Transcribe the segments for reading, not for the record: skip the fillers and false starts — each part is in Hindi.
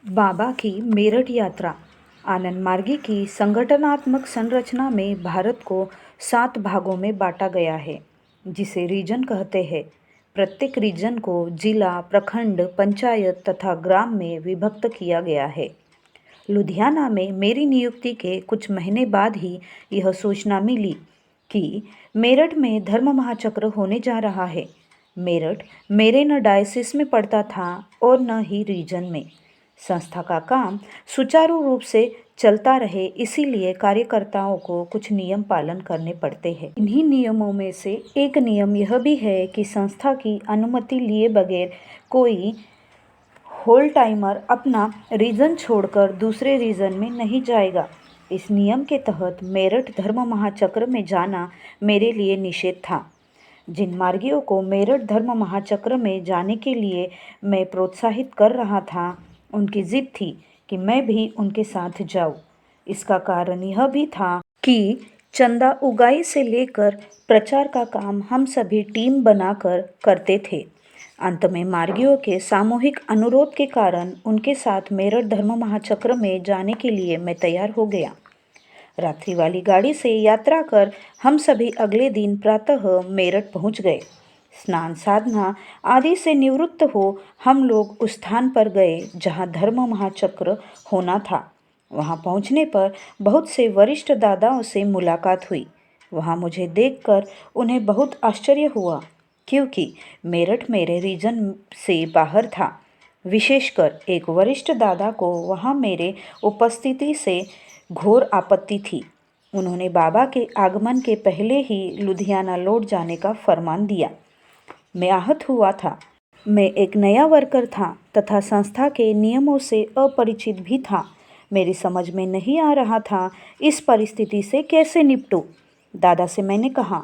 बाबा की मेरठ यात्रा। आनंद मार्गी की संगठनात्मक संरचना में भारत को 7 भागों में बांटा गया है, जिसे रीजन कहते हैं। प्रत्येक रीजन को जिला, प्रखंड, पंचायत तथा ग्राम में विभक्त किया गया है। लुधियाना में मेरी नियुक्ति के कुछ महीने बाद ही यह सूचना मिली कि मेरठ में धर्म महाचक्र होने जा रहा है। मेरठ मेरे न डायसिस में पड़ता था और न ही रीजन में। संस्था का काम सुचारू रूप से चलता रहे, इसीलिए कार्यकर्ताओं को कुछ नियम पालन करने पड़ते हैं। इन्हीं नियमों में से एक नियम यह भी है कि संस्था की अनुमति लिए बगैर कोई होल टाइमर अपना रीजन छोड़कर दूसरे रीजन में नहीं जाएगा। इस नियम के तहत मेरठ धर्म महाचक्र में जाना मेरे लिए निषेध था। जिन मार्गियों को मेरठ धर्म महाचक्र में जाने के लिए मैं प्रोत्साहित कर रहा था, उनकी जिद थी कि मैं भी उनके साथ जाऊं। इसका कारण यह भी था कि चंदा उगाई से लेकर प्रचार का काम हम सभी टीम बनाकर करते थे। अंत में मार्गियों के सामूहिक अनुरोध के कारण उनके साथ मेरठ धर्म महाचक्र में जाने के लिए मैं तैयार हो गया। रात्रि वाली गाड़ी से यात्रा कर हम सभी अगले दिन प्रातः मेरठ पहुंच गए। स्नान साधना आदि से निवृत्त हो हम लोग उस स्थान पर गए जहां धर्म महाचक्र होना था। वहां पहुंचने पर बहुत से वरिष्ठ दादाओं से मुलाकात हुई। वहां मुझे देखकर उन्हें बहुत आश्चर्य हुआ, क्योंकि मेरठ मेरे रीजन से बाहर था। विशेषकर एक वरिष्ठ दादा को वहां मेरे उपस्थिति से घोर आपत्ति थी। उन्होंने बाबा के आगमन के पहले ही लुधियाना लौट जाने का फरमान दिया। मैं आहत हुआ था। मैं एक नया वर्कर था तथा संस्था के नियमों से अपरिचित भी था। मेरी समझ में नहीं आ रहा था इस परिस्थिति से कैसे निपटूं। दादा से मैंने कहा,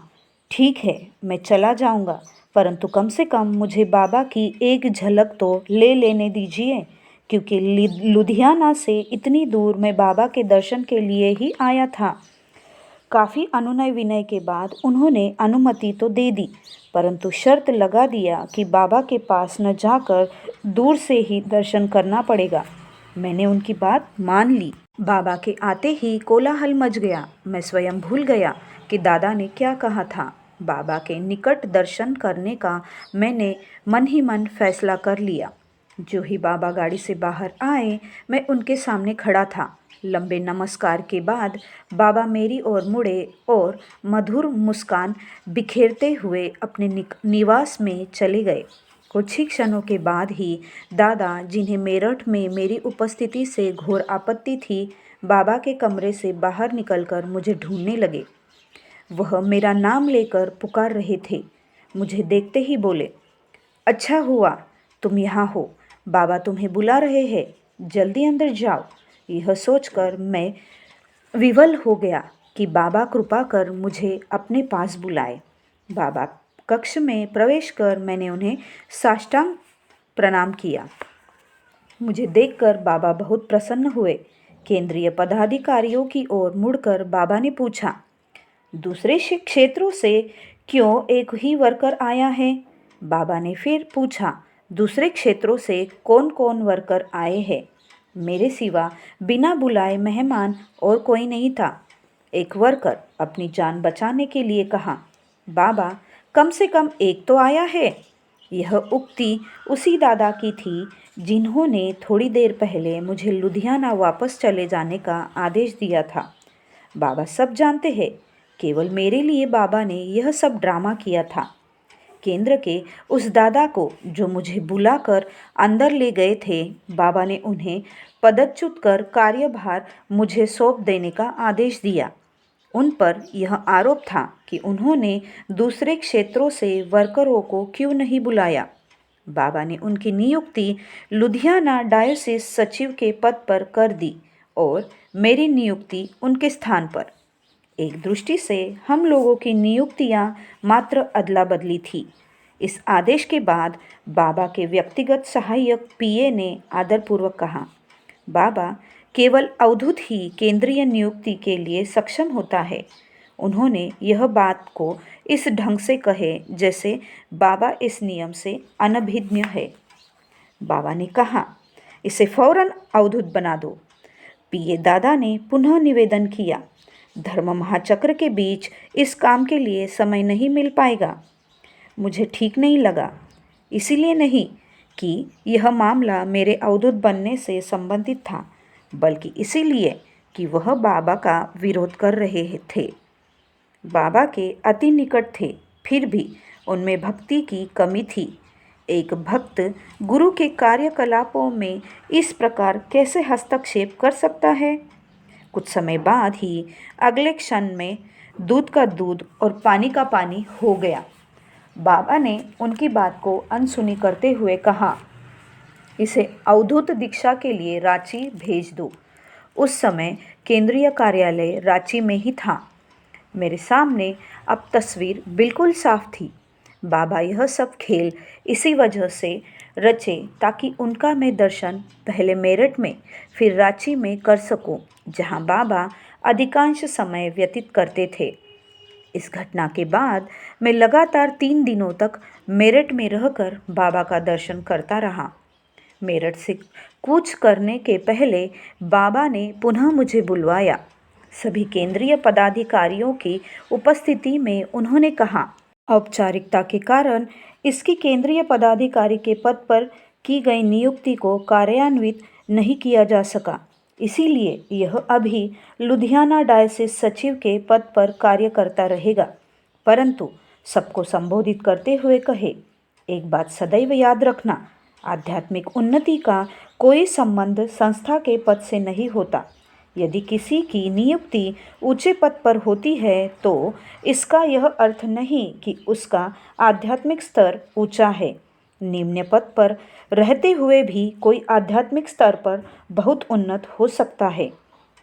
ठीक है, मैं चला जाऊंगा, परंतु कम से कम मुझे बाबा की एक झलक तो ले लेने दीजिए, क्योंकि लुधियाना से इतनी दूर मैं बाबा के दर्शन के लिए ही आया था। काफ़ी अनुनय विनय के बाद उन्होंने अनुमति तो दे दी, परंतु शर्त लगा दिया कि बाबा के पास न जाकर दूर से ही दर्शन करना पड़ेगा। मैंने उनकी बात मान ली। बाबा के आते ही कोलाहल मच गया। मैं स्वयं भूल गया कि दादा ने क्या कहा था। बाबा के निकट दर्शन करने का मैंने मन ही मन फैसला कर लिया। जो ही बाबा गाड़ी से बाहर आए, मैं उनके सामने खड़ा था। लंबे नमस्कार के बाद बाबा मेरी ओर मुड़े और मधुर मुस्कान बिखेरते हुए अपने निवास में चले गए। कुछ ही क्षणों के बाद ही दादा, जिन्हें मेरठ में मेरी उपस्थिति से घोर आपत्ति थी, बाबा के कमरे से बाहर निकलकर मुझे ढूंढने लगे। वह मेरा नाम लेकर पुकार रहे थे। मुझे देखते ही बोले, अच्छा हुआ तुम यहाँ हो, बाबा तुम्हें बुला रहे हैं, जल्दी अंदर जाओ। यह सोचकर मैं विवल हो गया कि बाबा कृपा कर मुझे अपने पास बुलाए। बाबा कक्ष में प्रवेश कर मैंने उन्हें साष्टांग प्रणाम किया। मुझे देखकर बाबा बहुत प्रसन्न हुए। केंद्रीय पदाधिकारियों की ओर मुड़कर बाबा ने पूछा, दूसरे क्षेत्रों से क्यों एक ही वर्कर आया है? बाबा ने फिर पूछा, दूसरे क्षेत्रों से कौन कौन वर्कर आए हैं? मेरे सिवा बिना बुलाए मेहमान और कोई नहीं था। एक वर्कर अपनी जान बचाने के लिए कहा, बाबा कम से कम एक तो आया है। यह उक्ति उसी दादा की थी जिन्होंने थोड़ी देर पहले मुझे लुधियाना वापस चले जाने का आदेश दिया था। बाबा सब जानते हैं, केवल मेरे लिए बाबा ने यह सब ड्रामा किया था। केंद्र के उस दादा को जो मुझे बुलाकर अंदर ले गए थे, बाबा ने उन्हें पदच्युत कर कार्यभार मुझे सौंप देने का आदेश दिया। उन पर यह आरोप था कि उन्होंने दूसरे क्षेत्रों से वर्करों को क्यों नहीं बुलाया। बाबा ने उनकी नियुक्ति लुधियाना डायोसिस सचिव के पद पर कर दी और मेरी नियुक्ति उनके स्थान पर। एक दृष्टि से हम लोगों की नियुक्तियां मात्र अदला बदली थी। इस आदेश के बाद बाबा के व्यक्तिगत सहायक पीए ने आदरपूर्वक कहा, बाबा केवल अवधूत ही केंद्रीय नियुक्ति के लिए सक्षम होता है। उन्होंने यह बात को इस ढंग से कहे जैसे बाबा इस नियम से अनभिज्ञ है। बाबा ने कहा, इसे फौरन अवधूत बना दो। पीए दादा ने पुनः निवेदन किया। धर्म महाचक्र के बीच इस काम के लिए समय नहीं मिल पाएगा। मुझे ठीक नहीं लगा, इसीलिए नहीं कि यह मामला मेरे अवधूत बनने से संबंधित था, बल्कि इसीलिए कि वह बाबा का विरोध कर रहे थे। बाबा के अति निकट थे, फिर भी उनमें भक्ति की कमी थी। एक भक्त गुरु के कार्यकलापों में इस प्रकार कैसे हस्तक्षेप कर सकता है? कुछ समय बाद ही अगले क्षण में दूध का दूध और पानी का पानी हो गया। बाबा ने उनकी बात को अनसुनी करते हुए कहा, इसे अवधूत दीक्षा के लिए रांची भेज दो। उस समय केंद्रीय कार्यालय रांची में ही था। मेरे सामने अब तस्वीर बिल्कुल साफ थी। बाबा यह सब खेल इसी वजह से रचे ताकि उनका मैं दर्शन पहले मेरठ में फिर रांची में कर सकूं, जहां बाबा अधिकांश समय व्यतीत करते थे। इस घटना के बाद मैं लगातार 3 दिनों तक मेरठ में रहकर बाबा का दर्शन करता रहा। मेरठ से कूच करने के पहले बाबा ने पुनः मुझे बुलवाया। सभी केंद्रीय पदाधिकारियों की उपस्थिति में उन्होंने कहा, औपचारिकता के कारण इसकी केंद्रीय पदाधिकारी के पद पर की गई नियुक्ति को कार्यान्वित नहीं किया जा सका, इसीलिए यह अभी लुधियाना डायसिस सचिव के पद पर कार्य करता रहेगा। परंतु सबको संबोधित करते हुए कहे, एक बात सदैव याद रखना, आध्यात्मिक उन्नति का कोई संबंध संस्था के पद से नहीं होता। यदि किसी की नियुक्ति ऊंचे पद पर होती है तो इसका यह अर्थ नहीं कि उसका आध्यात्मिक स्तर ऊंचा है। निम्न पद पर रहते हुए भी कोई आध्यात्मिक स्तर पर बहुत उन्नत हो सकता है।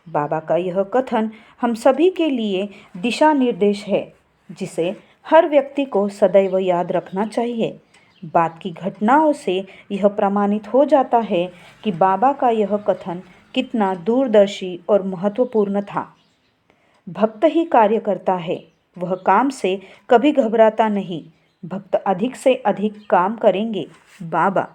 बाबा का यह कथन हम सभी के लिए दिशा निर्देश है, जिसे हर व्यक्ति को सदैव याद रखना चाहिए। बाद की घटनाओं से यह प्रमाणित हो जाता है कि बाबा का यह कथन कितना दूरदर्शी और महत्वपूर्ण था। भक्त ही कार्य करता है, वह काम से कभी घबराता नहीं। भक्त अधिक से अधिक काम करेंगे। बाबा।